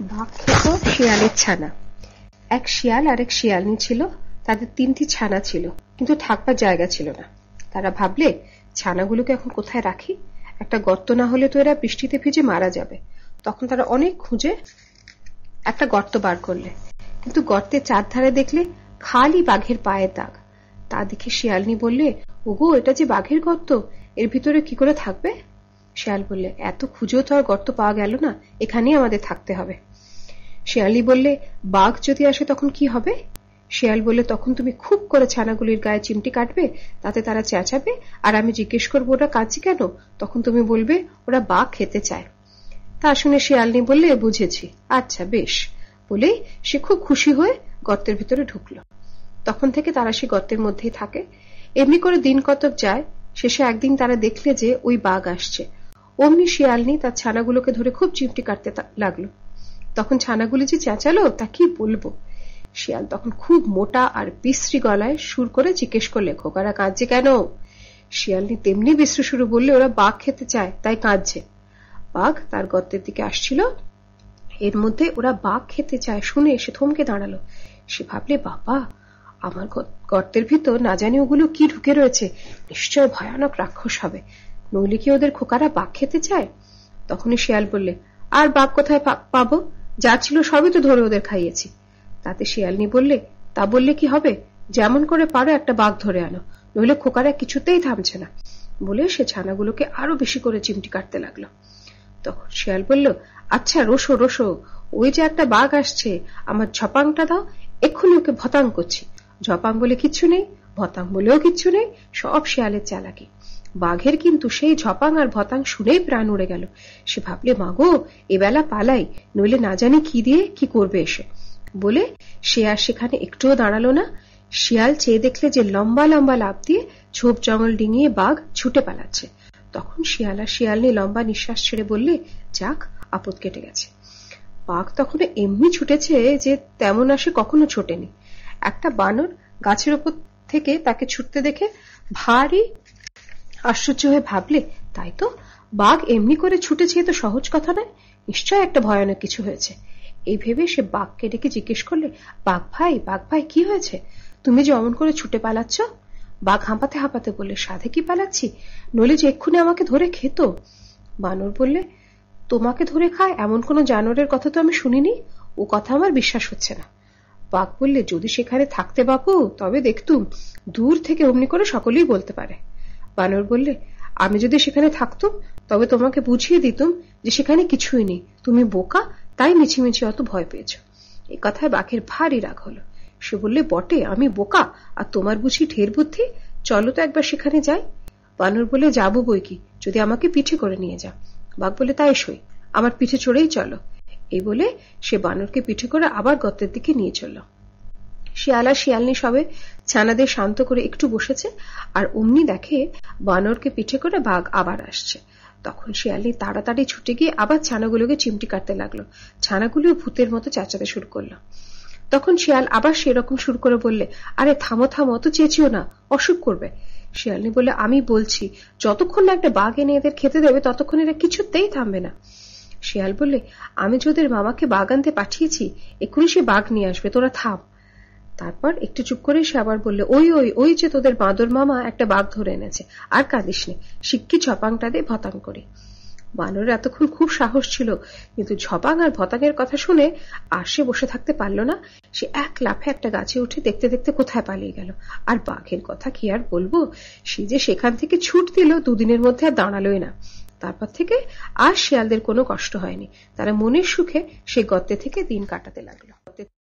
বাঘ খেত শিয়ালের ছানা। এক শিয়াল আর এক শিয়ালনী ছিল। তাদের 3টি ছানা ছিল, কিন্তু থাকবার জায়গা ছিল না। তারা ভাবলে, ছানাগুলোকে এখন কোথায় রাখি? একটা গর্ত না হলে তো এরা বৃষ্টিতে ভিজে মারা যাবে। তখন তারা অনেক খুঁজে একটা গর্ত বার করলে, কিন্তু গর্তের চারধারে দেখলে খালি বাঘের পায়ের দাগ। তা দেখে শিয়ালনী বললে, ওগো, এটা যে বাঘের গর্ত, এর ভিতরে কি করে থাকবে? শিয়াল বললে, এত খুঁজেও তো আর গর্ত পাওয়া গেল না, এখানেই আমাদের থাকতে হবে। শিয়ালনী বললে, বাঘ যদি আসে তখন কি হবে? শিয়াল বললে, তখন তুমি খুব করে ছানাগুলির গায়ে চিমটি কাটবে, তাতে তারা চেঁচাবে, আর আমি জিজ্ঞেস করবো ওরা কাঁদছে কেন, তখন তুমি বলবে ওরা বাঘ খেতে চায়। তা শুনে শিয়ালনী বললে, বুঝেছি, আচ্ছা বেশ, বলেই সে খুব খুশি হয়ে গর্তের ভিতরে ঢুকলো। তখন থেকে তারা সে গর্তের মধ্যেই থাকে। এমনি করে দিন কতক যায়। শেষে একদিন তারা দেখলে যে ওই বাঘ আসছে। অমনি শিয়ালনী তার ছানাগুলোকে ধরে খুব চিমটি কাটতে লাগলো। তখন ছানাগুলি যে চেঁচালো তা কি বলবো। শিয়াল তখন খুব মোটা আর বিশ্রী গলায় সুর করে জিজ্ঞেস করলে, খোকারা কাঁদছে কেন? শিয়ালনী তেমনি বিশ্রী সুরে বললে, ওরা বাঘ খেতে চায়, তাই কাঁদছে। বাঘ তার গর্তের দিকে আসছিল। এর মধ্যে ওরা বাঘ খেতে চায় শুনে সে থমকে দাঁড়ালো। সে ভাবলে, বাবা, আমার গর্তের ভিতর না জানি ওগুলো কি ঢুকে রয়েছে, নিশ্চয় ভয়ানক রাক্ষস হবে, নইলে কি ওদের খোকারা বাঘ খেতে চায়? তখনই শিয়াল বললে, আর বাঘ কোথায় পাবো? যা ছিল সবই তো ধরে ওদের খাইয়েছি। তাতে শিয়ালনী বললে, তা বললে কি হবে? যেমন করে পারো একটা বাঘ ধরে আনো, নইলে খোকারা কিছুতেই থামছে না। বলে সে ছানাগুলোকে আরো বেশি করে চিমটি কাটতে লাগলো। তখন শিয়াল বলল, আচ্ছা রোসো রোসো, ওই যে একটা বাঘ আসছে, আমার ঝপাংটা দাও, এক্ষুনি ওকে ভতাং করছি। ঝপাং বলে কিচ্ছু নেই, ভতাং বলেও কিচ্ছু নেই, সব শিয়ালের চালাকি। বাঘের কিন্তু সেই ঝপাং আর ভতাং শুনেই প্রাণ উড়ে গেল। সে ভাবলে, মাগো, এবেলা পালাই, নইলে না জানি কি দিয়ে কি করবে এসে। বলে সে আর সেখানে একটুও দাঁড়ালো না। শিয়াল চেয়ে দেখলে যে লম্বা লম্বা লাফ দিয়ে ঝোপ জঙ্গল ডিঙিয়ে বাঘ ছুটে পালাচ্ছে। তখন শিয়াল আর শিয়ালনী লম্বা নিঃশ্বাস ছেড়ে বললে, যাক, আপদ কেটে গেছে। বাঘ তখন এমনি ছুটেছে যে তেমন আসে কখনো ছোটেনি। একটা বানর গাছের উপর থেকে তাকে ছুটতে দেখে ভারী আশ্চর্য হয়ে ভাবলে, তাই তো, বাঘ এমনি করে ছুটেছে, তো সহজ কথা নয়, নিশ্চয় একটা ভয়ানক কিছু হয়েছে। এই ভেবে সে বাঘকে ডেকে জিজ্ঞেস করলে, বাঘ ভাই, কি হয়েছে? তুমি যে অমন করে ছুটে পালাচ্ছ? বাঘ হাঁপাতে হাঁপাতে বললে, সাধে কি পালাচ্ছি, নইলে যে এক্ষুনি আমাকে ধরে খেত। বানর বললে, তোমাকে ধরে খায় এমন কোন জানোয়ারের কথা তো আমি শুনিনি, ও কথা আমার বিশ্বাস হচ্ছে না। বাঘ বললে, যদি সেখানে থাকতে বাপু, তবে দেখতুম, দূর থেকে অমনি করে সকলেই বলতে পারে। বানর বললে, আমি যদি সেখানে থাকতুম, তবে তোমাকে বুঝিয়ে দিতুম যে সেখানে কিছুই নেই, তুমি বোকা, তাই মিছিমিছি অত ভয় পেয়েছ। এ কথায় বাঘের ভারী রাগ হলো। সে বললে, বটে, আমি বোকা, আর তোমার বুঝি ঢের বুদ্ধি, চলো তো একবার সেখানে যাই। বানর বলে, যাবো বই কি, যদি আমাকে পিঠে করে নিয়ে যাও। বাঘ বলে, তাই সই, আমার পিঠে চড়েই চলো। এই বলে সে বানরকে পিঠে করে আবার গর্তের দিকে নিয়ে চলল। শিয়াল আর শিয়ালনী সবে ছানাদের শান্ত করে একটু বসেছে, আর অমনি দেখে বানরকে পিঠে করে বাঘ আবার আসছে। তখন শিয়ালনী তাড়াতাড়ি ছুটে গিয়ে আবার ছানাগুলোকে চিমটি কাটতে লাগলো। ছানাগুলিও ভূতের মতো চেঁচাতে শুরু করলো। তখন শিয়াল আবার সেরকম শুরু করে বললে, আরে থামো থামো, অত চেঁচিও না, অসুখ করবে। শিয়ালনী বলে, আমি বলছি, যতক্ষণ না একটা বাঘ এনে এদের খেতে দেবে ততক্ষণ এরা কিছুতেই থামবে না। শিয়াল বললে, আমি যে ওদের মামাকে বাঘ আনতে পাঠিয়েছি, এক্ষুনি সে বাঘ নিয়ে আসবে, তোরা থাম। তারপর একটু চুপ করে সে আবার বললে, ওই যে তোদের বাঁদর মামা একটা বাঘ ধরে এনেছে, আর কাঁদিস নে, শিগগি ঝপাংটা দিয়ে ভতাং করি। বানরের এতক্ষণ খুব সাহস ছিল, কিন্তু ঝপাং আর ভতাংয়ের কথা শুনে আর সে বসে থাকতে পারল না। সে এক লাফে একটা গাছে উঠে দেখতে দেখতে কোথায় পালিয়ে গেল। আর বাঘের কথা কি আর বলবো, সে যে সেখান থেকে ছুট দিল, দুদিনের মধ্যে আর দাঁড়ালোই না। তারপর থেকে আর শিয়ালদের কোনো কষ্ট হয়নি। তারা মনের সুখে সেই গর্তে থেকে দিন কাটাতে লাগলো।